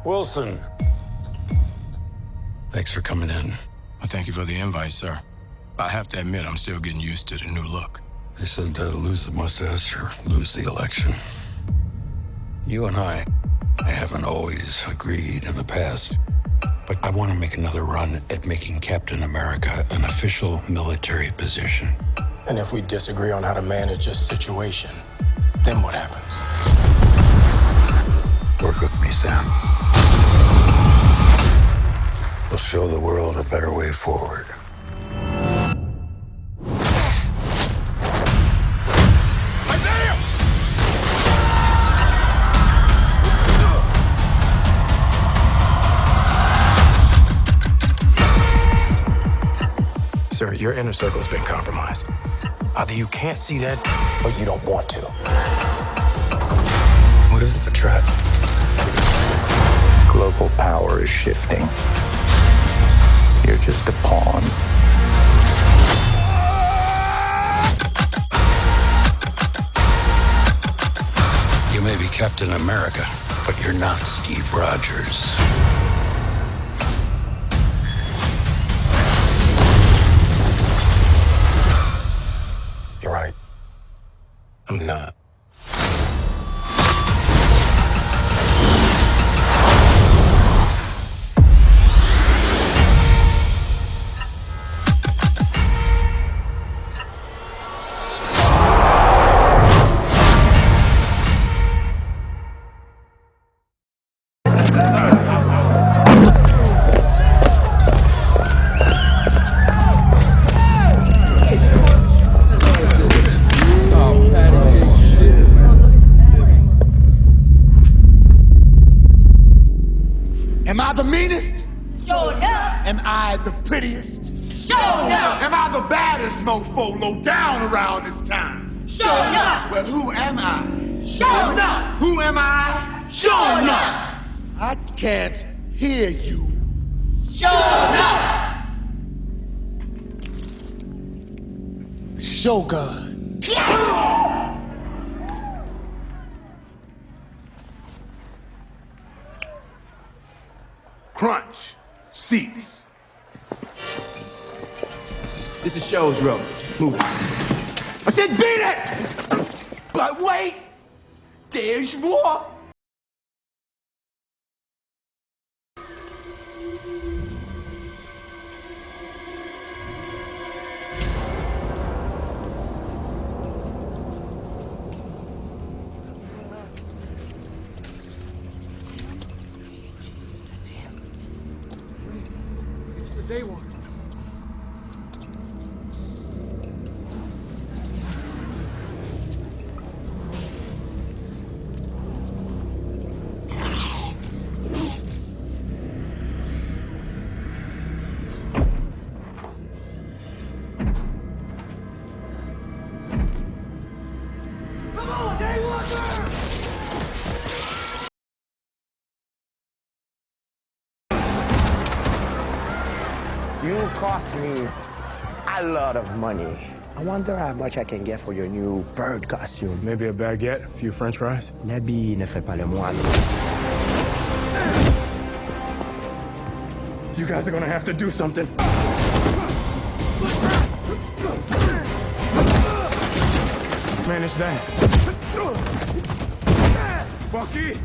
Wilson. Thanks for coming in. Well, thank you for the invite, sir. I have to admit, I'm still getting used to the new look. They said lose the mustache or lose the election. You and I haven't always agreed in the past, but I want to make another run at making Captain America an official military position. And if we disagree on how to manage this situation, then what happens? Work with me, Sam. We'll show the world a better way forward. Sir, your inner circle has been compromised. Either you can't see that, or you don't want to. What if it's a trap? Global power is shifting. You're just a pawn. You may be Captain America, but you're not Steve Rogers. You're right. I'm not. Am I the meanest? Sure enough. Am I the prettiest? Sure enough. Am I the baddest mofo low down around this town? Sure enough. Well, who am I? Sure enough. Who am I? Sure enough. I can't hear you. Sure enough. Shogun. Crunch. Cease. This is Show's road. Move it. I said beat it! But wait! There's more! It's the day one. You cost me a lot of money. I wonder how much I can get for your new bird costume. Maybe a baguette, a few french fries? L'habit ne fait pas le moine. You guys are gonna have to do something. Manage that. Bucky!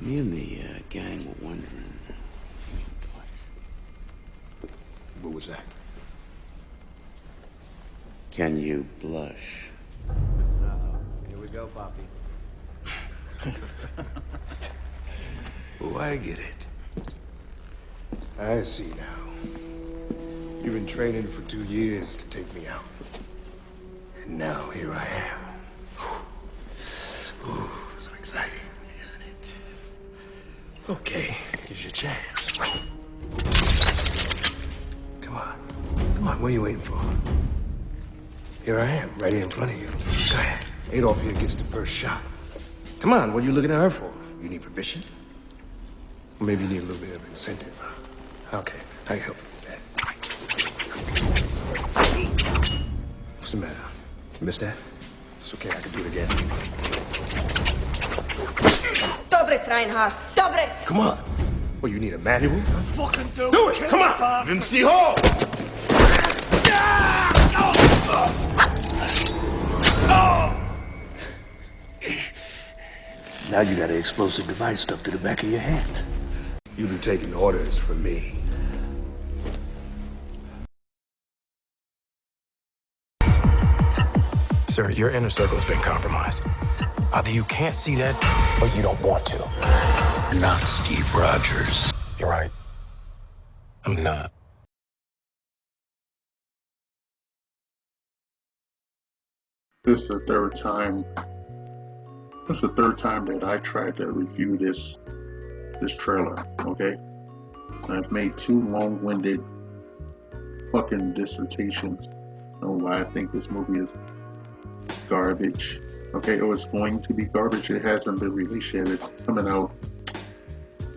Me and the gang were wondering. What was that? Can you blush? Here we go, Poppy. Oh, I get it. I see now. You've been training for 2 years to take me out. And now here I am. Ooh, so exciting, isn't it? Okay, here's your chance. Come on. Come on, what are you waiting for? Here I am, right here in front of you. Go ahead. Adolf here gets the first shot. Come on, what are you looking at her for? You need permission? Or maybe you need a little bit of incentive. Okay, I can help you with that. What's the matter? You missed that? It's okay, I can do it again. Dobret, Reinhardt. Dobret! Come on. Well, you need a manual? Fucking do it! Come on! MC Hall! Now you got an explosive device stuck to the back of your hand. You've been taking orders from me. Sir, your inner circle's been compromised. Either you can't see that, or you don't want to. You're not Steve Rogers. You're right. I'm not. This is the third time. This is the third time that I tried to review this trailer. Okay, I've made 2 long-winded fucking dissertations on why I think this movie is garbage. Okay, it was going to be garbage. It hasn't been released yet. It's coming out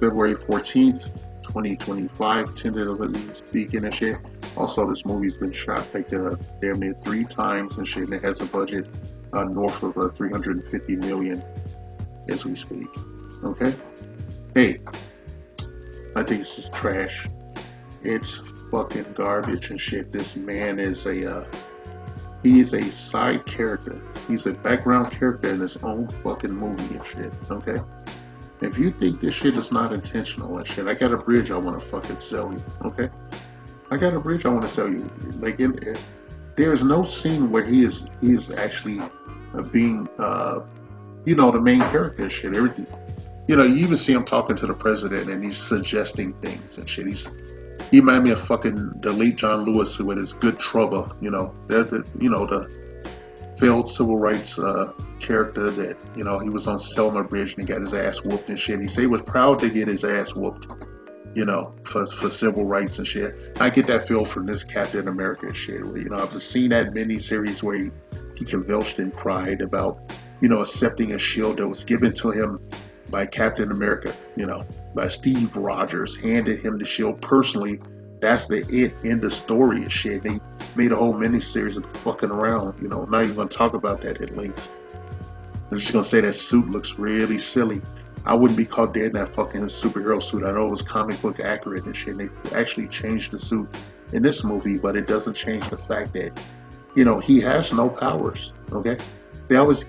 February 14th, 2025, tentatively speaking and shit. Also, this movie's been shot like damn near 3 times and shit, and it has a budget north of 350 million as we speak. Okay? Hey, I think this is trash. It's fucking garbage and shit. This man is he is a side character. He's a background character in his own fucking movie and shit. Okay? If you think this shit is not intentional and shit, I got a bridge I want to fucking sell you. Okay? I got a bridge I want to sell you. Like, there's no scene where he is actually being, the main character and shit. Everything. You even see him talking to the president and he's suggesting things and shit. He reminded me of fucking the late John Lewis, who with his Good Trouble, the failed civil rights character that, he was on Selma Bridge and he got his ass whooped and shit. He said he was proud to get his ass whooped, for civil rights and shit. I get that feel from this Captain America and shit. Where, I've seen that miniseries where he convulsed and cried about, accepting a shield that was given to him by Captain America, by Steve Rogers, handed him the shield personally. That's the end of story and shit. They made a whole miniseries of fucking around, not even gonna talk about that at length. I'm just gonna say that suit looks really silly. I wouldn't be caught dead in that fucking superhero suit. I know it was comic book accurate and shit, and they actually changed the suit in this movie, but it doesn't change the fact that, he has no powers, okay? They always,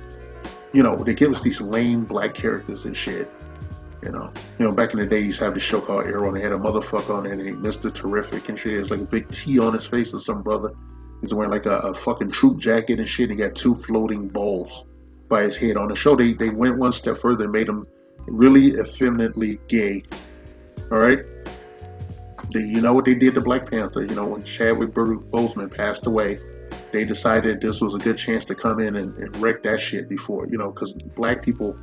they give us these lame black characters and shit, back in the day, you used to have the show called Arrow, and they had a motherfucker on it named Mr. Terrific and shit. It's like a big T on his face or some brother. He's wearing like a fucking troop jacket and shit. He got 2 floating balls by his head. On the show, they went one step further and made him really effeminately gay. All right? You know what they did to Black Panther? When Chadwick Boseman passed away, they decided this was a good chance to come in and wreck that shit before, because black people,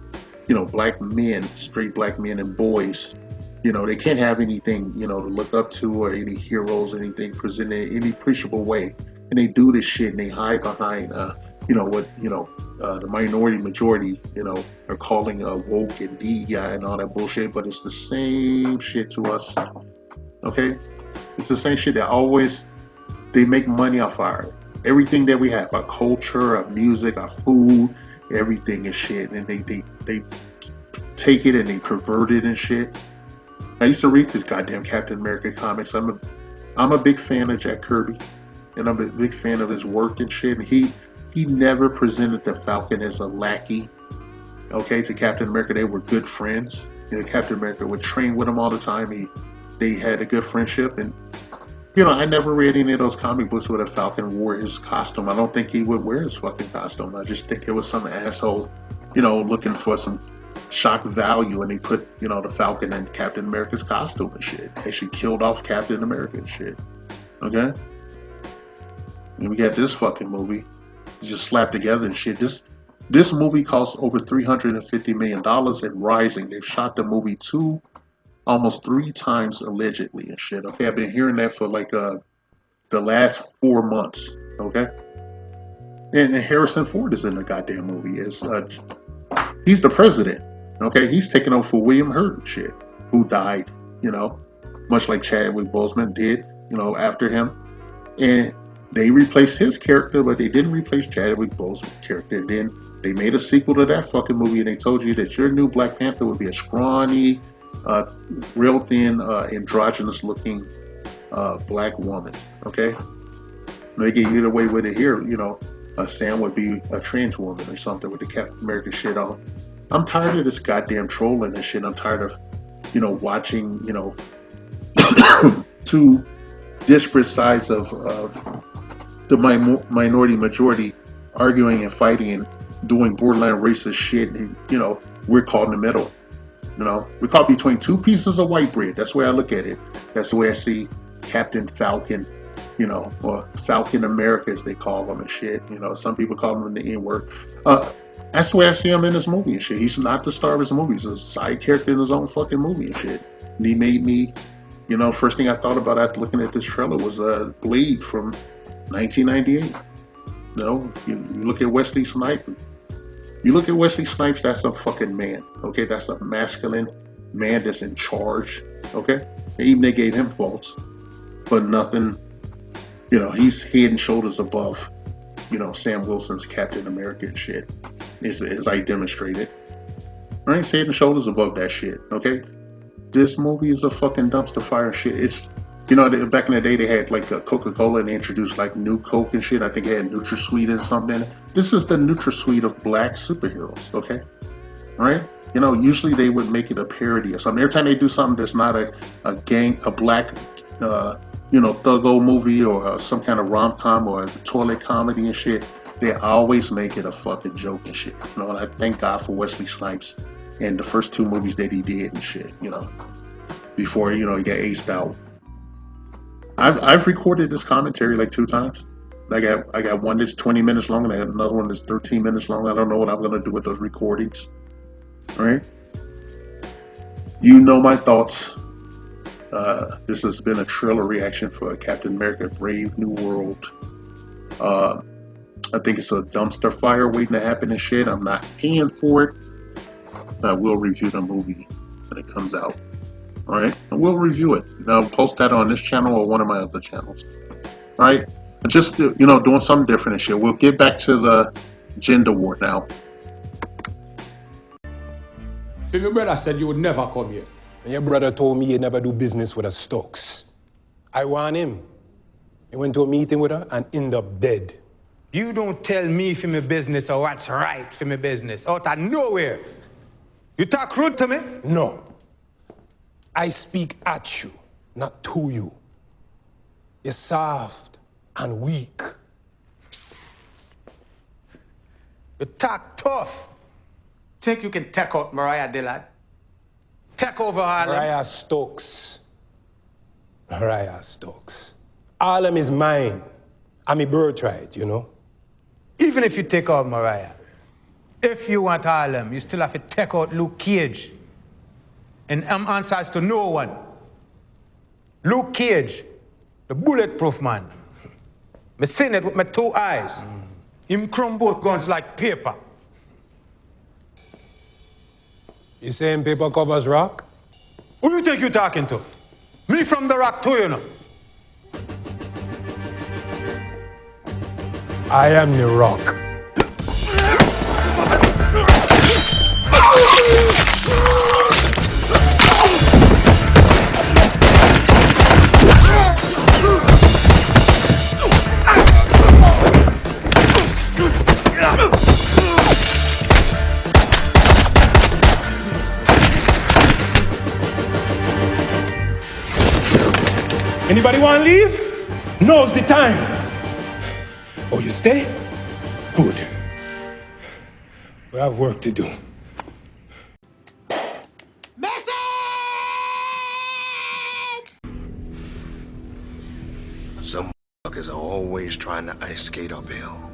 black men, straight black men and boys, they can't have anything, to look up to or any heroes, anything presented in any appreciable way. And they do this shit and they hide behind, the minority majority, are calling woke and DEI and all that bullshit, but it's the same shit to us, okay? It's the same shit that they make money off everything that we have, our culture, our music, our food, everything is shit, and they take it and they pervert it and shit. I used to read this goddamn Captain America comics. I'm a big fan of Jack Kirby, and I'm a big fan of his work and shit. And he never presented the Falcon as a lackey, okay, to Captain America. They were good friends. Captain America would train with him all the time. They had a good friendship, and I never read any of those comic books where the Falcon wore his costume. I don't think he would wear his fucking costume. I just think it was some asshole, looking for some shock value, and they put, you know, the Falcon in Captain America's costume and shit. And she killed off Captain America and shit. Okay? And we got this fucking movie just slapped together and shit. This movie cost over $350 million and rising. They've shot the movie almost 3 times allegedly and shit. Okay, I've been hearing that for like the last 4 months. Okay, and Harrison Ford is in the goddamn movie. He's the president. Okay, he's taking over for William Hurt and shit, who died. You know, much like Chadwick Boseman did. You know, after him, and they replaced his character, but they didn't replace Chadwick Boseman's character. Then they made a sequel to that fucking movie, and they told you that your new Black Panther would be a scrawny, real thin, androgynous-looking black woman. Okay, they get you away with it here. You know, Sam would be a trans woman or something with the Captain America shit on. I'm tired of this goddamn trolling and shit. I'm tired of, you know, watching, you know, two disparate sides of the minority majority arguing and fighting and doing borderline racist shit, and you know, we're caught in the middle. You know, we're caught between 2 pieces of white bread. That's the way I look at it. That's the way I see Captain Falcon, you know, or Falcon America as they call him and shit. You know, some people call him the N-word. That's the way I see him in this movie and shit. He's not the star of his movie. He's a side character in his own fucking movie and shit. And he made me, you know, first thing I thought about after looking at this trailer was Blade from 1998. You know, you look at Wesley Snipes. You look at Wesley Snipes, that's a fucking man. Okay, that's a masculine man that's in charge. Okay, and even they gave him faults, but nothing. You know, he's head and shoulders above, you know, Sam Wilson's Captain America and shit, as I demonstrated. Right, head and shoulders above that shit. Okay, this movie is a fucking dumpster fire shit. It's, you know, back in the day they had like a Coca-Cola and they introduced like new Coke and shit. I think they had NutraSweet and something. This is the NutraSweet of black superheroes. Okay, right? You know, usually they would make it a parody or something. Every time they do something that's not a black, you know, thuggo movie or some kind of rom-com or a toilet comedy and shit, they always make it a fucking joke and shit. You know, and I thank God for Wesley Snipes and the first 2 movies that he did and shit, you know, before, you know, he got aced out. I've recorded this commentary like 2 times. I got one that's 20 minutes long and I have another one that's 13 minutes long. I don't know what I'm gonna do with those recordings. All right? You know my thoughts. This has been a trailer reaction for Captain America: Brave New World. I think it's a dumpster fire waiting to happen and shit. I'm not paying for it. I will review the movie when it comes out. All right, and we'll review it. I'll post that on this channel or one of my other channels. All right, just, you know, doing something different and shit. We'll get back to the gender war now. So your brother said you would never come here. And your brother told me he'd never do business with a Stokes. I want him. He went to a meeting with her and ended up dead. You don't tell me for my business or what's right for my business. Out of nowhere. You talk rude to me? No. I speak at you, not to you. You're soft and weak. You talk tough. Think you can take out Mariah Dillard? Take over Harlem? Mariah Stokes. Mariah Stokes. Harlem is mine. I'm a birthright, you know? Even if you take out Mariah, if you want Harlem, you still have to take out Luke Cage. And I'm answers to no one. Luke Cage, the bulletproof man. Me seen it with my 2 eyes. Him crumb both guns like paper. You saying paper covers rock? Who you think you talking to? Me from the rock too, you know. I am the rock. Anybody want to leave? Now's the time. Oh, you stay? Good. We have work to do. Motherfuckers are always trying to ice skate uphill.